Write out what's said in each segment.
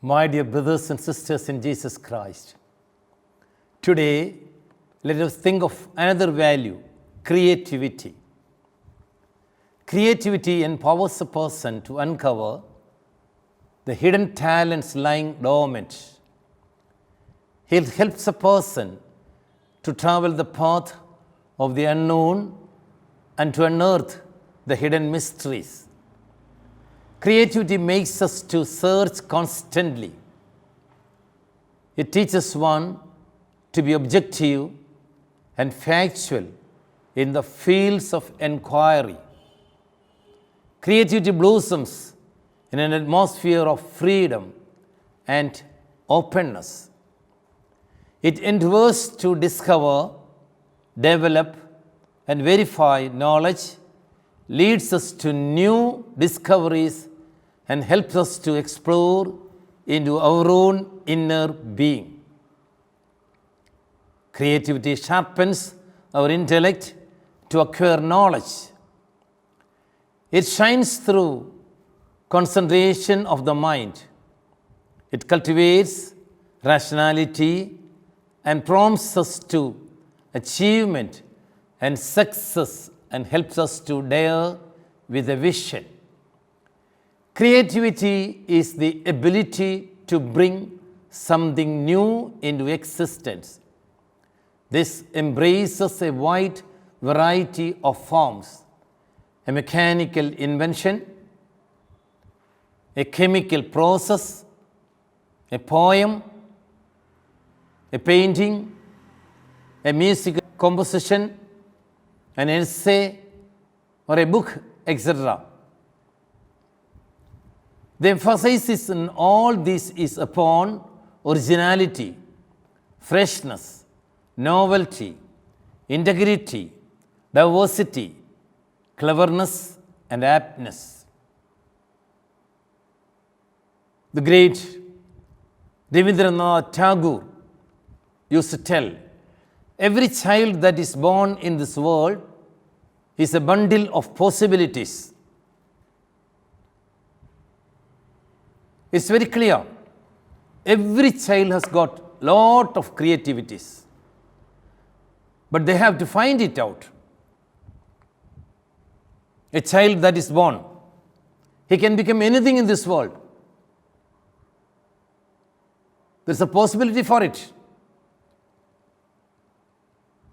My dear brothers and sisters in Jesus Christ, today let us think of another value, creativity. Creativity empowers a person to uncover the hidden talents lying dormant. It helps a person to travel the path of the unknown and to unearth the hidden mysteries. Creativity makes us to search constantly. It teaches one to be objective and factual in the fields of inquiry. Creativity blossoms in an atmosphere of freedom and openness. It endeavors to discover, develop, and verify knowledge, leads us to new discoveries, and helps us to explore into our own inner being. Creativity sharpens our intellect to acquire knowledge. It shines through concentration of the mind. It cultivates rationality and prompts us to achievement and success and helps us to dare with a vision. Creativity is the ability to bring something new into existence. This embraces a wide variety of forms: a mechanical invention, a chemical process, a poem, a painting, a musical composition, an essay, or a book, etc. The emphasis in all this is upon originality, freshness, novelty, integrity, diversity, cleverness, and aptness. The great Rabindranath Tagore used to tell, every child that is born in this world is a bundle of possibilities. It's very clear. Every child has got lot of creativities, but they have to find it out. A child that is born, he can become anything in this world. There's a possibility for it.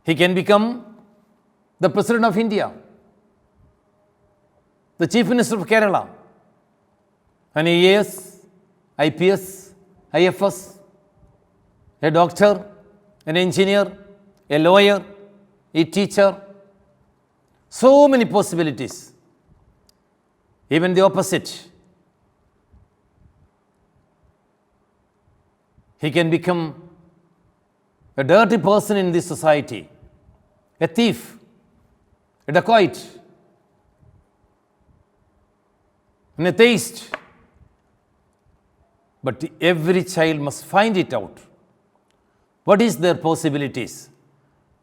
He can become the President of India, the Chief Minister of Kerala, an AS, IPS, IFS, a doctor, an engineer, a lawyer, a teacher. So many possibilities. Even the opposite. He can become a dirty person in this society, a thief, a dacoit, an atheist. But every child must find it out. What is their possibilities?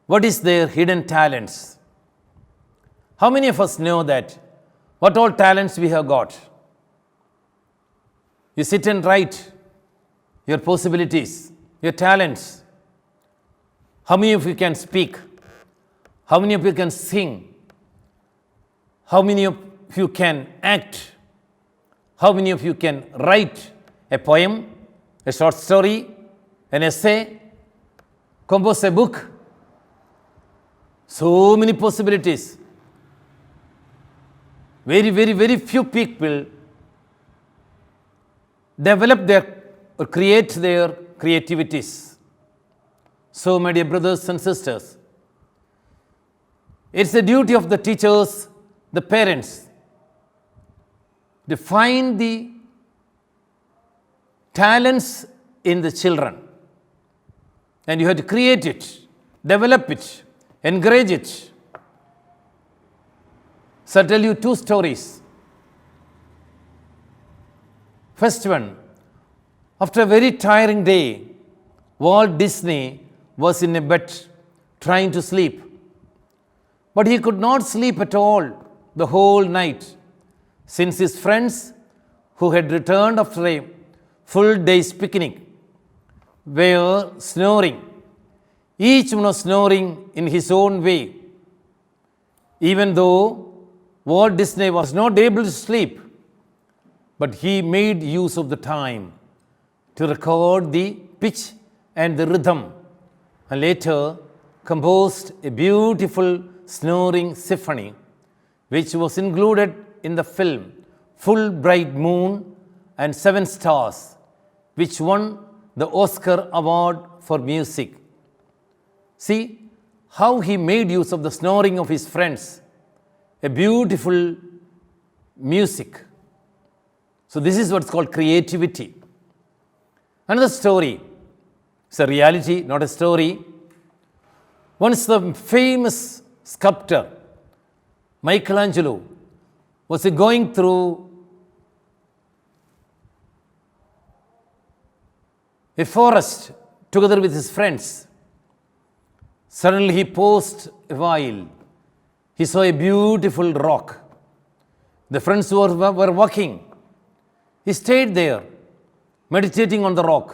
What is their hidden talents? How many of us know that what all talents we have got? You sit and write your possibilities, your talents. How many of you can speak? How many of you can sing? How many of you can act? How many of you can write a poem, a short story, an essay, compose a book? So many possibilities. Very few people develop their or create their creativities. So, my dear brothers and sisters, it's the duty of the teachers, the parents, to find the talents in the children. And you have to create it, develop it, encourage it. So I'll tell you two stories. First one, after a very tiring day, Walt Disney was in a bed trying to sleep. But he could not sleep at all the whole night, since his friends who had returned after a full day's picnic were snoring. Each one was snoring in his own way. Even though Walt Disney was not able to sleep, but he made use of the time to record the pitch and the rhythm, and later composed a beautiful snoring symphony, which was included in the film Full Bright Moon and Seven Stars, which won the Oscar Award for Music. See how he made use of the snoring of his friends, a beautiful music. So this is what's called creativity. Another story, it's a reality, not a story. Once the famous sculptor Michelangelo was going through a forest together with his friends. Suddenly he paused a while. He saw a beautiful rock. The friends were walking. He stayed there, meditating on the rock.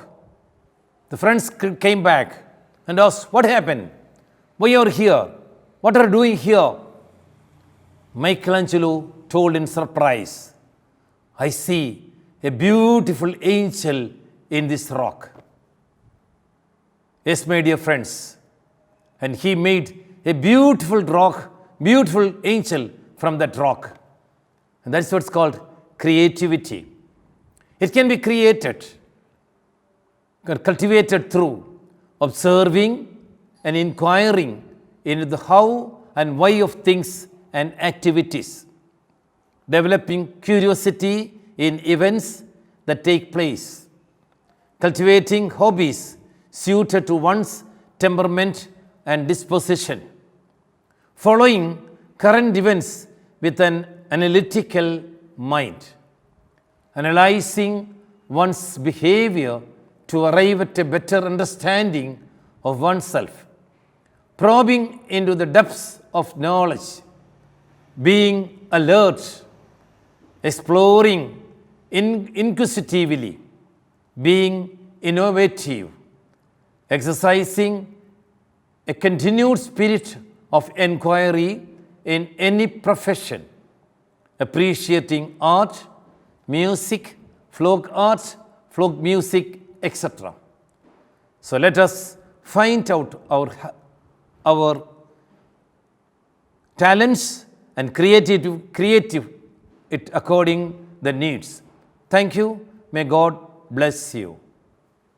The friends came back and asked, "What happened? Why you are here? What are you doing here?" Michelangelo told in surprise, "I see a beautiful angel in this rock." Yes, my dear friends, and he made a beautiful rock, beautiful angel from that rock. And that's what's called creativity. It can be created, cultivated through observing and inquiring into the how and why of things and activities, developing curiosity in events that take place, cultivating hobbies suited to one's temperament and disposition, following current events with an analytical mind, analyzing one's behavior to arrive at a better understanding of oneself, probing into the depths of knowledge, being alert, exploring inquisitively, being innovative, exercising a continued spirit of inquiry in any profession, appreciating art, music, folk art, folk music, etc. So let us find out our talents and creative it according the needs. Thank you. May God bless you.